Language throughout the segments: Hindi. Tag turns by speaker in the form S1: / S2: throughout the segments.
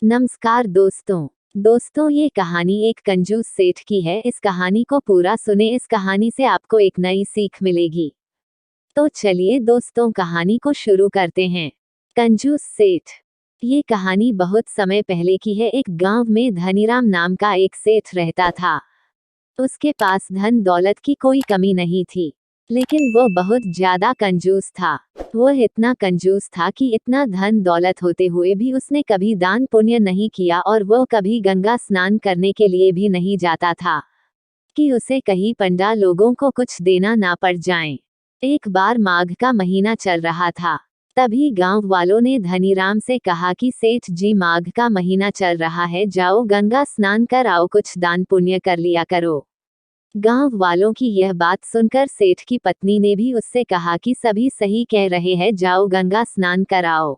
S1: नमस्कार दोस्तों, ये कहानी एक कंजूस सेठ की है। इस कहानी को पूरा सुने, इस कहानी से आपको एक नई सीख मिलेगी। तो चलिए दोस्तों, कहानी को शुरू करते हैं। कंजूस सेठ। ये कहानी बहुत समय पहले की है। एक गांव में धनीराम नाम का एक सेठ रहता था। उसके पास धन दौलत की कोई कमी नहीं थी, लेकिन वो बहुत ज्यादा कंजूस था। वो इतना कंजूस था कि इतना धन दौलत होते हुए भी उसने कभी दान पुण्य नहीं किया, और वो कभी गंगा स्नान करने के लिए भी नहीं जाता था कि उसे कहीं पंडा लोगों को कुछ देना ना पड़ जाए। एक बार माघ का महीना चल रहा था। तभी गांव वालों ने धनीराम से कहा कि सेठ जी, माघ का महीना चल रहा है, जाओ गंगा स्नान कर आओ, कुछ दान पुण्य कर लिया करो। गांव वालों की यह बात सुनकर सेठ की पत्नी ने भी उससे कहा कि सभी सही कह रहे हैं, जाओ गंगा स्नान कराओ।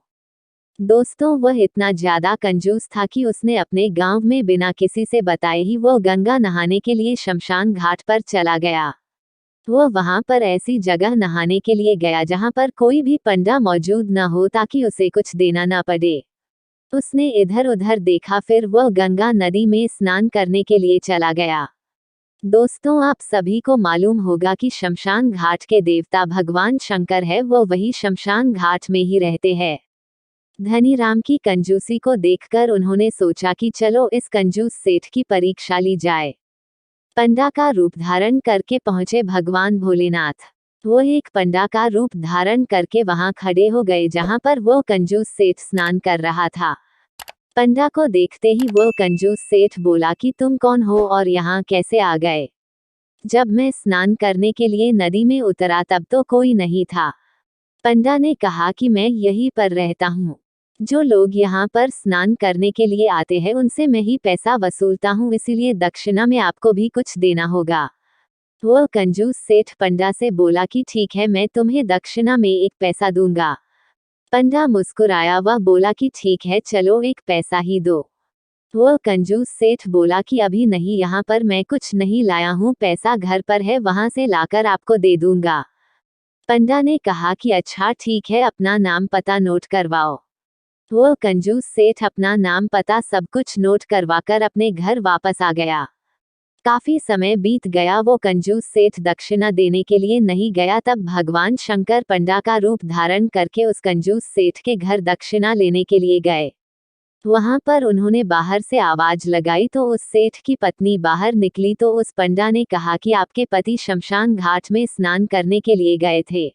S1: दोस्तों, वह इतना ज्यादा कंजूस था कि उसने अपने गांव में बिना किसी से बताए ही वो गंगा नहाने के लिए शमशान घाट पर चला गया। वो वहां पर ऐसी जगह नहाने के लिए गया जहां पर कोई भी पंडा मौजूद न हो, ताकि उसे कुछ देना न पड़े। उसने इधर उधर देखा, फिर वह गंगा नदी में स्नान करने के लिए चला गया। दोस्तों, आप सभी को मालूम होगा कि शमशान घाट के देवता भगवान शंकर है, वो वही शमशान घाट में ही रहते हैं। धनीराम की कंजूसी को देखकर उन्होंने सोचा कि चलो इस कंजूस सेठ की परीक्षा ली जाए। पंडा का रूप धारण करके पहुंचे भगवान भोलेनाथ। वो एक पंडा का रूप धारण करके वहां खड़े हो गए जहां पर वो कंजूस सेठ स्नान कर रहा था। पंडा को देखते ही वो कंजूस सेठ बोला कि तुम कौन हो और यहाँ कैसे आ गए? जब मैं स्नान करने के लिए नदी में उतरा तब तो कोई नहीं था। पंडा ने कहा कि मैं यहीं पर रहता हूँ। जो लोग यहाँ पर स्नान करने के लिए आते हैं उनसे मैं ही पैसा वसूलता हूँ, इसीलिए दक्षिणा में आपको भी कुछ देना होगा। वो कंजूस सेठ पंडा से बोला कि ठीक है, मैं तुम्हें दक्षिणा में एक पैसा दूंगा। पंडा मुस्कुराया, वह बोला कि ठीक है, चलो एक पैसा ही दो। वो कंजूस सेठ बोला कि अभी नहीं, यहाँ पर मैं कुछ नहीं लाया हूँ, पैसा घर पर है, वहां से लाकर आपको दे दूंगा। पंडा ने कहा कि अच्छा ठीक है, अपना नाम पता नोट करवाओ। वो कंजूस सेठ अपना नाम पता सब कुछ नोट करवाकर अपने घर वापस आ गया। काफी समय बीत गया, वो कंजूस सेठ दक्षिणा देने के लिए नहीं गया, तब भगवान शंकर पंडा का रूप धारण करके उस कंजूस सेठ के घर दक्षिणा लेने के लिए गए। वहां पर उन्होंने बाहर से आवाज लगाई तो उस सेठ की पत्नी बाहर निकली, तो उस पंडा ने कहा कि आपके पति शमशान घाट में स्नान करने के लिए गए थे।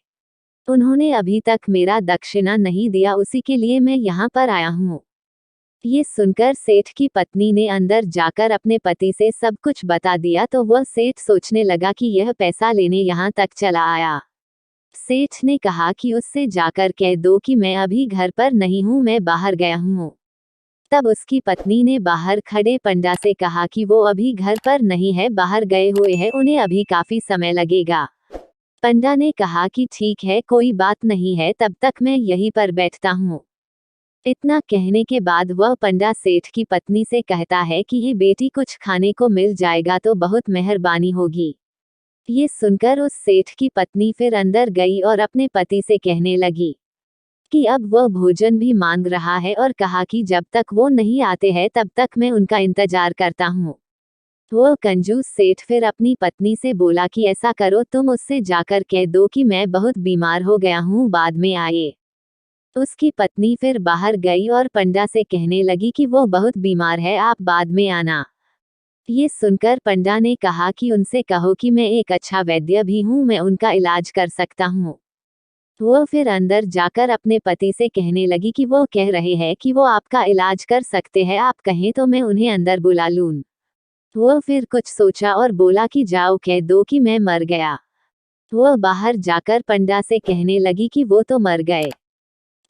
S1: उन्होंने अभी तक मेरा दक्षिणा नहीं दिया, उसी के लिए मैं यहाँ पर आया हूँ। ये सुनकर सेठ की पत्नी ने अंदर जाकर अपने पति से सब कुछ बता दिया, तो वह सेठ सोचने लगा कि यह पैसा लेने यहाँ तक चला आया। सेठ ने कहा कि उससे जाकर कह दो कि मैं अभी घर पर नहीं हूँ, मैं बाहर गया हूँ। तब उसकी पत्नी ने बाहर खड़े पंडा से कहा कि वो अभी घर पर नहीं है, बाहर गए हुए हैं, उन्हें अभी काफी समय लगेगा। पंडा ने कहा कि ठीक है, कोई बात नहीं है, तब तक मैं यहीं पर बैठता हूँ। इतना कहने के बाद वह पंडा सेठ की पत्नी से कहता है कि ये बेटी, कुछ खाने को मिल जाएगा तो बहुत मेहरबानी होगी। ये सुनकर उस सेठ की पत्नी फिर अंदर गई और अपने पति से कहने लगी कि अब वह भोजन भी मांग रहा है, और कहा कि जब तक वो नहीं आते हैं तब तक मैं उनका इंतजार करता हूँ। वो कंजूस सेठ फिर अपनी पत्नी से बोला कि ऐसा करो, तुम उससे जाकर कह दो कि मैं बहुत बीमार हो गया हूँ, बाद में आए। उसकी पत्नी फिर बाहर गई और पंडा से कहने लगी कि वो बहुत बीमार है, आप बाद में आना। ये सुनकर पंडा ने कहा कि उनसे कहो कि मैं एक अच्छा वैद्य भी हूँ, मैं उनका इलाज कर सकता हूँ। वो फिर अंदर जाकर अपने पति से कहने लगी कि वो कह रहे हैं कि वो आपका इलाज कर सकते हैं, आप कहें तो मैं उन्हें अंदर बुला लूँ। वो फिर कुछ सोचा और बोला कि जाओ कह दो कि मैं मर गया। वो बाहर जाकर पंडा से कहने लगी कि वो तो मर गए।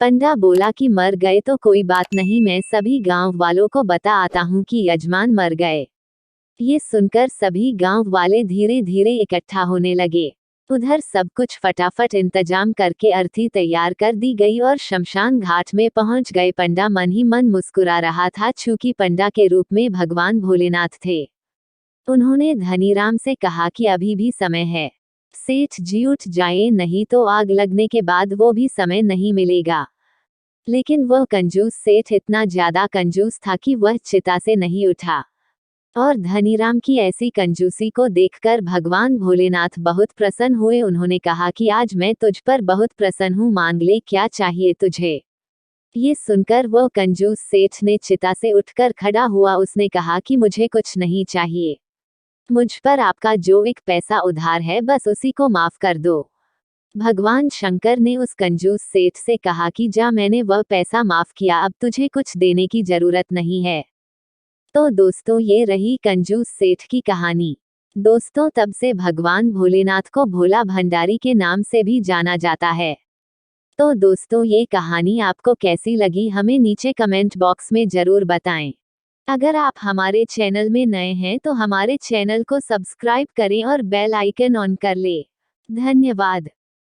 S1: पंडा बोला कि मर गए तो कोई बात नहीं, मैं सभी गांव वालों को बता आता हूँ कि यजमान मर गए। ये सुनकर सभी गांव वाले धीरे धीरे इकट्ठा होने लगे। उधर सब कुछ फटाफट इंतजाम करके अर्थी तैयार कर दी गई और शमशान घाट में पहुंच गए। पंडा मन ही मन मुस्कुरा रहा था, चूंकि पंडा के रूप में भगवान भोलेनाथ थे। उन्होंने धनीराम से कहा कि अभी भी समय है, सेठ जी उठ जाए, नहीं तो आग लगने के बाद वो भी समय नहीं मिलेगा। लेकिन वह कंजूस सेठ इतना ज्यादा कंजूस था कि वह चिता से नहीं उठा। और धनीराम की ऐसी कंजूसी को देखकर भगवान भोलेनाथ बहुत प्रसन्न हुए। उन्होंने कहा कि आज मैं तुझ पर बहुत प्रसन्न हूँ, मांग ले क्या चाहिए तुझे। ये सुनकर वह कंजूस सेठ ने चिता से उठकर खड़ा हुआ। उसने कहा कि मुझे कुछ नहीं चाहिए, मुझ पर आपका जो एक पैसा उधार है बस उसी को माफ कर दो। भगवान शंकर ने उस कंजूस सेठ से कहा कि जा, मैंने वह पैसा माफ किया, अब तुझे कुछ देने की जरूरत नहीं है। तो दोस्तों, ये रही कंजूस सेठ की कहानी। दोस्तों, तब से भगवान भोलेनाथ को भोला भंडारी के नाम से भी जाना जाता है। तो दोस्तों, ये कहानी आपको कैसी लगी हमें नीचे कमेंट बॉक्स में जरूर बताएं। अगर आप हमारे चैनल में नए हैं तो हमारे चैनल को सब्सक्राइब करें और बेल आइकन ऑन कर लें। धन्यवाद।